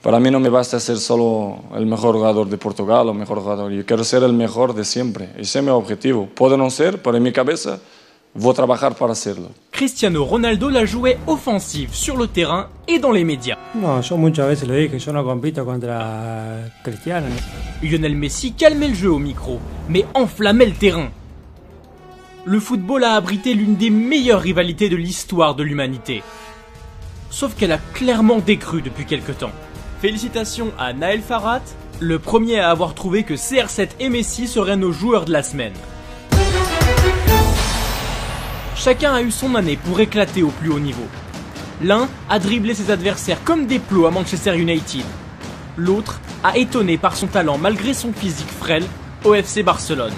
Para mí no me basta ser solo el mejor jugador de Portugal o mejor jugador. Yo quiero ser el mejor de siempre. Ese es mi objetivo. Puedo no ser, pero en mi cabeza voy a trabajar para hacerlo. Cristiano Ronaldo la jouait offensive sur le terrain et dans les médias. No, yo muchas veces lo dije, yo no compito contra Cristiano. Lionel Messi calmait le jeu au micro, mais enflammait le terrain. Le football a abrité l'une des meilleures rivalités de l'histoire de l'humanité. Sauf qu'elle a clairement décru depuis quelque temps. Félicitations à Naël Farhat, le premier à avoir trouvé que CR7 et Messi seraient nos joueurs de la semaine. Chacun a eu son année pour éclater au plus haut niveau. L'un a dribblé ses adversaires comme des plots à Manchester United. L'autre a étonné par son talent malgré son physique frêle au FC Barcelone.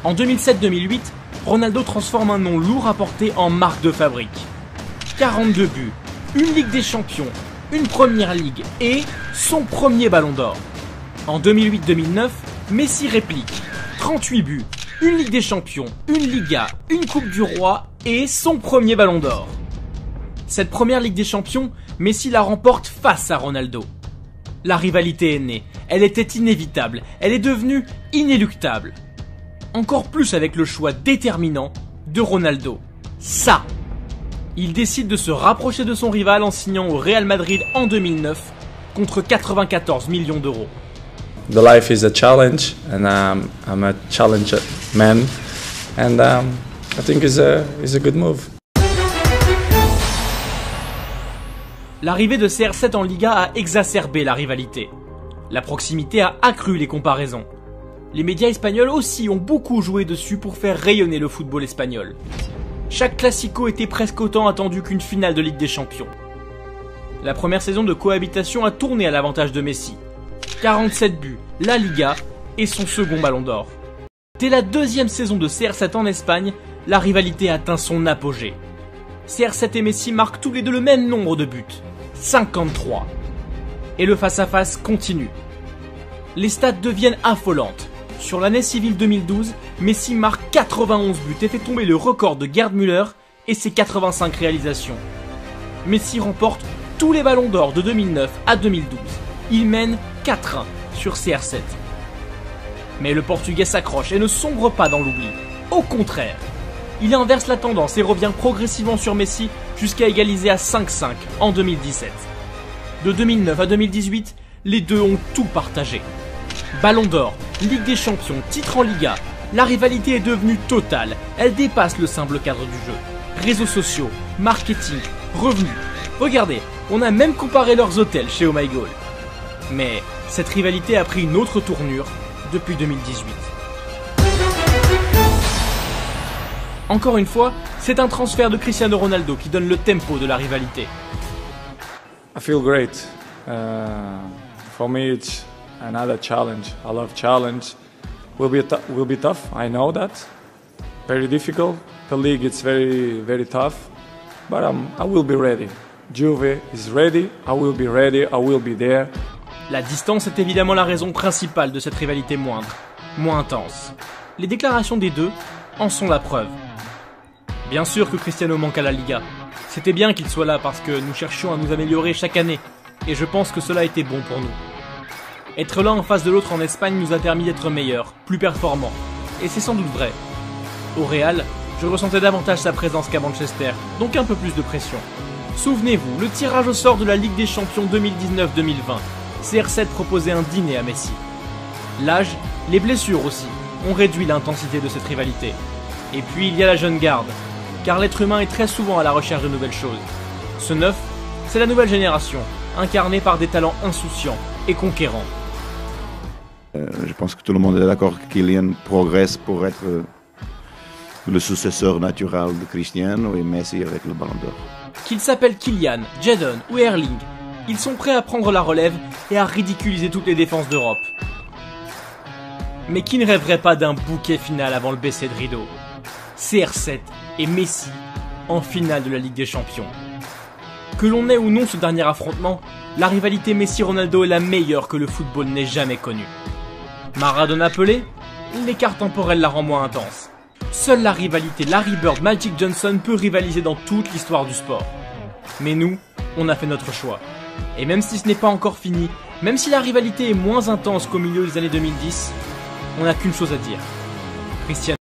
En 2007-2008, Ronaldo transforme un nom lourd à porter en marque de fabrique. 42 buts, une Ligue des Champions, une Première Ligue et son premier Ballon d'Or. En 2008-2009, Messi réplique 38 buts, une Ligue des Champions, une Liga, une Coupe du Roi et son premier Ballon d'Or. Cette première Ligue des Champions, Messi la remporte face à Ronaldo. La rivalité est née, elle était inévitable, elle est devenue inéluctable. Encore plus avec le choix déterminant de Ronaldo. Ça! Il décide de se rapprocher de son rival en signant au Real Madrid en 2009 contre 94 millions d'euros. The life is a challenge, and I'm a challenge man, and I think it's a good move. L'arrivée de CR7 en Liga a exacerbé la rivalité. La proximité a accru les comparaisons. Les médias espagnols aussi ont beaucoup joué dessus pour faire rayonner le football espagnol. Chaque classico était presque autant attendu qu'une finale de Ligue des Champions. La première saison de cohabitation a tourné à l'avantage de Messi. 47 buts, la Liga et son second Ballon d'Or. Dès la deuxième saison de CR7 en Espagne, la rivalité atteint son apogée. CR7 et Messi marquent tous les deux le même nombre de buts, 53. Et le face-à-face continue. Les stats deviennent affolantes. Sur l'année civile 2012, Messi marque 91 buts et fait tomber le record de Gerd Müller et ses 85 réalisations. Messi remporte tous les ballons d'or de 2009 à 2012. Il mène 4-1 sur CR7. Mais le Portugais s'accroche et ne sombre pas dans l'oubli. Au contraire, il inverse la tendance et revient progressivement sur Messi jusqu'à égaliser à 5-5 en 2017. De 2009 à 2018, les deux ont tout partagé. Ballon d'or, Ligue des Champions, titre en Liga, la rivalité est devenue totale, elle dépasse le simple cadre du jeu. Réseaux sociaux, marketing, revenus. Regardez, on a même comparé leurs hôtels chez Oh My Goal. Mais cette rivalité a pris une autre tournure depuis 2018. Encore une fois, c'est un transfert de Cristiano Ronaldo qui donne le tempo de la rivalité. I feel great. For me, it's another challenge. I love challenge. Will be tough. I know that. Very difficult. The league is very tough. But I will be ready. Juve is ready. I will be ready. I will be there. La distance est évidemment la raison principale de cette rivalité moindre, moins intense. Les déclarations des deux en sont la preuve. Bien sûr que Cristiano manque à la Liga. C'était bien qu'il soit là parce que nous cherchions à nous améliorer chaque année. Et je pense que cela a été bon pour nous. Être l'un en face de l'autre en Espagne nous a permis d'être meilleurs, plus performants. Et c'est sans doute vrai. Au Real, je ressentais davantage sa présence qu'à Manchester, donc un peu plus de pression. Souvenez-vous, le tirage au sort de la Ligue des Champions 2019-2020. CR7 proposait un dîner à Messi. L'âge, les blessures aussi, ont réduit l'intensité de cette rivalité. Et puis il y a la jeune garde, car l'être humain est très souvent à la recherche de nouvelles choses. Ce neuf, c'est la nouvelle génération, incarnée par des talents insouciants et conquérants. Je pense que tout le monde est d'accord que Kylian progresse pour être le successeur naturel de Cristiano et Messi avec le Ballon d'Or. Qu'ils s'appellent Kylian, Jadon ou Erling, ils sont prêts à prendre la relève et à ridiculiser toutes les défenses d'Europe. Mais qui ne rêverait pas d'un bouquet final avant le baisser de rideau? CR7 et Messi en finale de la Ligue des Champions. Que l'on ait ou non ce dernier affrontement, la rivalité Messi-Ronaldo est la meilleure que le football n'ait jamais connue. Maradona Pelé, l'écart temporel la rend moins intense. Seule la rivalité Larry Bird-Magic Johnson peut rivaliser dans toute l'histoire du sport. Mais nous, on a fait notre choix. Et même si ce n'est pas encore fini, même si la rivalité est moins intense qu'au milieu des années 2010, on n'a qu'une chose à dire. Cristiano